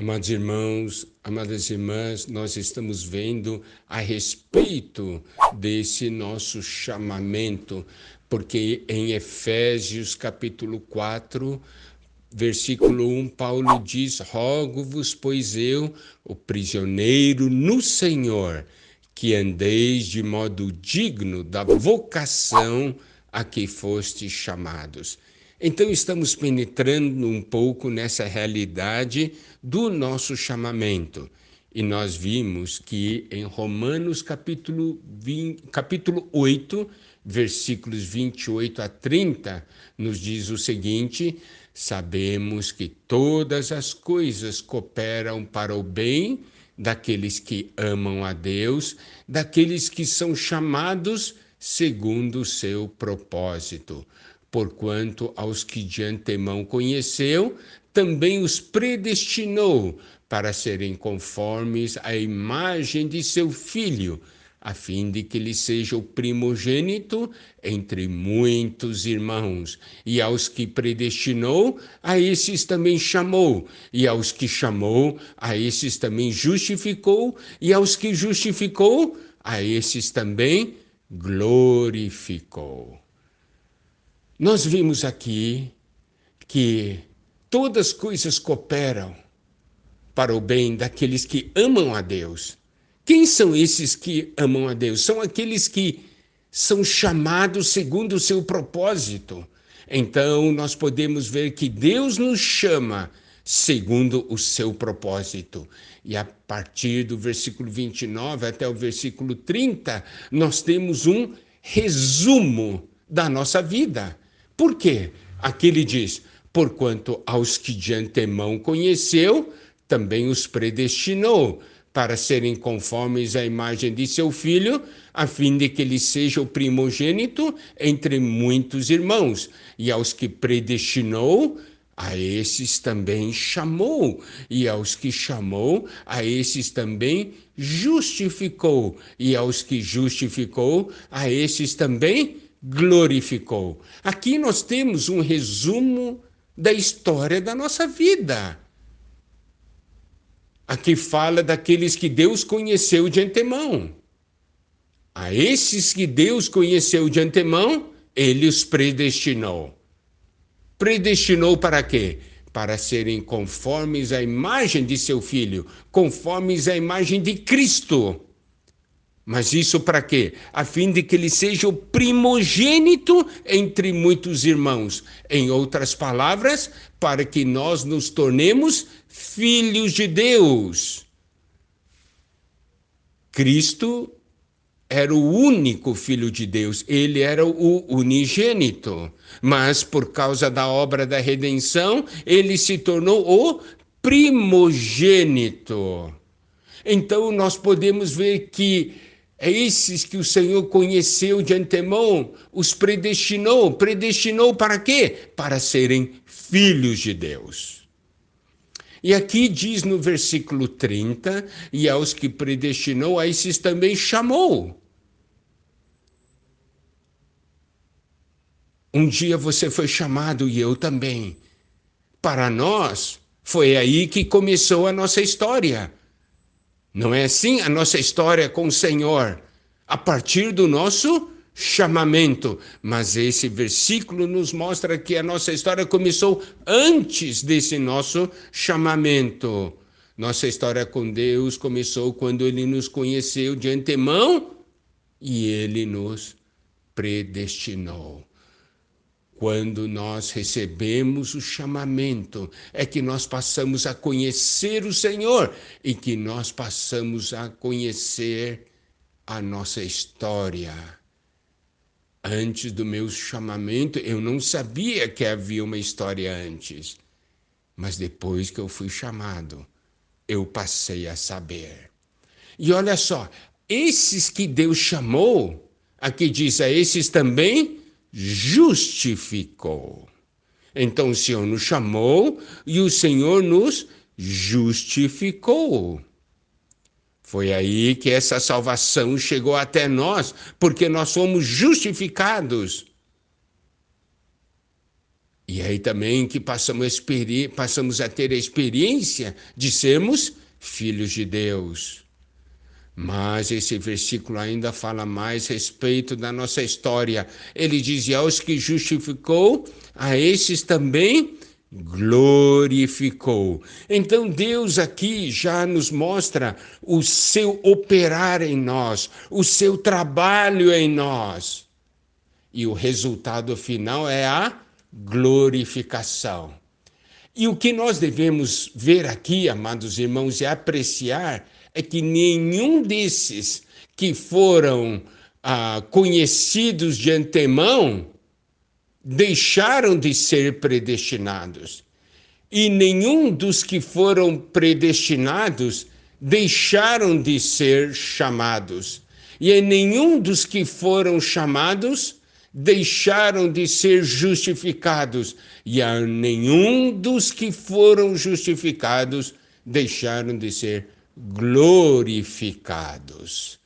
Amados irmãos, amadas irmãs, nós estamos vendo a respeito desse nosso chamamento, porque em Efésios capítulo 4, versículo 1, Paulo diz: Rogo-vos, pois eu, o prisioneiro no Senhor, que andeis de modo digno da vocação a que fostes chamados. Então, estamos penetrando um pouco nessa realidade do nosso chamamento. E nós vimos que em Romanos capítulo 8, versículos 28 a 30, nos diz o seguinte: sabemos que todas as coisas cooperam para o bem daqueles que amam a Deus, daqueles que são chamados segundo o seu propósito. Porquanto aos que de antemão conheceu, também os predestinou para serem conformes à imagem de seu Filho, a fim de que ele seja o primogênito entre muitos irmãos. E aos que predestinou, a esses também chamou. E aos que chamou, a esses também justificou. E aos que justificou, a esses também glorificou. Nós vimos aqui que todas as coisas cooperam para o bem daqueles que amam a Deus. Quem são esses que amam a Deus? São aqueles que são chamados segundo o seu propósito. Então, nós podemos ver que Deus nos chama segundo o seu propósito. E a partir do versículo 29 até o versículo 30, nós temos um resumo da nossa vida. Por quê? Aqui ele diz: porquanto aos que de antemão conheceu, também os predestinou para serem conformes à imagem de seu Filho, a fim de que ele seja o primogênito entre muitos irmãos. E aos que predestinou, a esses também chamou. E aos que chamou, a esses também justificou. E aos que justificou, a esses também glorificou. Aqui nós temos um resumo da história da nossa vida. Aqui fala daqueles que Deus conheceu de antemão. A esses que Deus conheceu de antemão, ele os predestinou. Predestinou para quê? Para serem conformes à imagem de seu Filho, conformes à imagem de Cristo. Mas isso para quê? A fim de que ele seja o primogênito entre muitos irmãos. Em outras palavras, para que nós nos tornemos filhos de Deus. Cristo era o único filho de Deus, ele era o unigênito. Mas por causa da obra da redenção, ele se tornou o primogênito. Então nós podemos ver que esses que o Senhor conheceu de antemão, os predestinou. Predestinou para quê? Para serem filhos de Deus. E aqui diz no versículo 30, e aos que predestinou, a esses também chamou. Um dia você foi chamado e eu também. Para nós, foi aí que começou a nossa história. Não é assim a nossa história com o Senhor? A partir do nosso chamamento. Mas esse versículo nos mostra que a nossa história começou antes desse nosso chamamento. Nossa história com Deus começou quando Ele nos conheceu de antemão e Ele nos predestinou. Quando nós recebemos o chamamento, é que nós passamos a conhecer o Senhor e que nós passamos a conhecer a nossa história. Antes do meu chamamento, eu não sabia que havia uma história antes. Mas depois que eu fui chamado, eu passei a saber. E olha só, esses que Deus chamou, aqui diz a esses também, justificou. Então o Senhor nos chamou e o Senhor nos justificou. Foi aí que essa salvação chegou até nós, porque nós fomos justificados. E aí também que passamos a ter a experiência de sermos filhos de Deus. Mas esse versículo ainda fala mais a respeito da nossa história. Ele diz: e aos que justificou, a esses também glorificou. Então Deus aqui já nos mostra o seu operar em nós, o seu trabalho em nós. E o resultado final é a glorificação. E o que nós devemos ver aqui, amados irmãos, e apreciar, é que nenhum desses que foram conhecidos de antemão deixaram de ser predestinados. E nenhum dos que foram predestinados deixaram de ser chamados. E nenhum dos que foram chamados deixaram de ser justificados, e a nenhum dos que foram justificados deixaram de ser glorificados.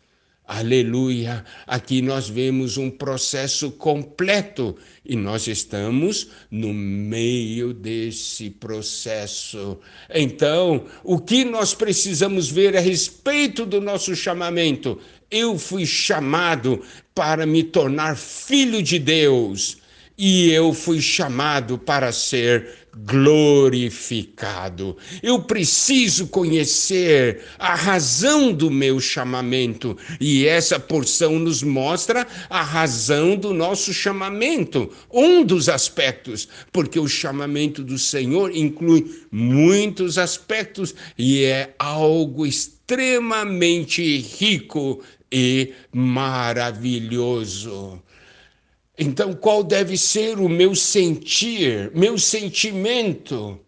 Aleluia! Aqui nós vemos um processo completo e nós estamos no meio desse processo. Então, o que nós precisamos ver a respeito do nosso chamamento? Eu fui chamado para me tornar filho de Deus e eu fui chamado para ser glorificado. Eu preciso conhecer a razão do meu chamamento, e essa porção nos mostra a razão do nosso chamamento, um dos aspectos, porque o chamamento do Senhor inclui muitos aspectos e é algo extremamente rico e maravilhoso. Então, qual deve ser o meu sentir, meu sentimento?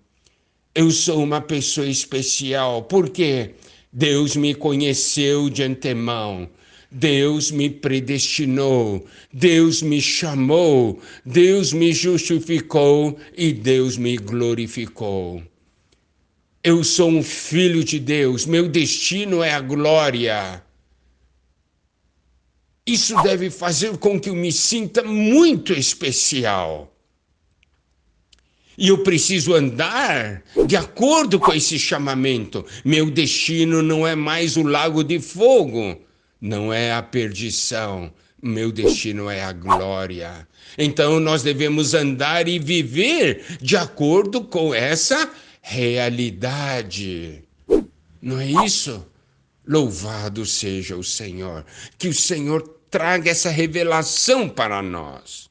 Eu sou uma pessoa especial, porque Deus me conheceu de antemão, Deus me predestinou, Deus me chamou, Deus me justificou e Deus me glorificou. Eu sou um filho de Deus, meu destino é a glória. Isso deve fazer com que eu me sinta muito especial. E eu preciso andar de acordo com esse chamamento. Meu destino não é mais o lago de fogo, não é a perdição. Meu destino é a glória. Então nós devemos andar e viver de acordo com essa realidade. Não é isso? Louvado seja o Senhor. Que o Senhor traga essa revelação para nós.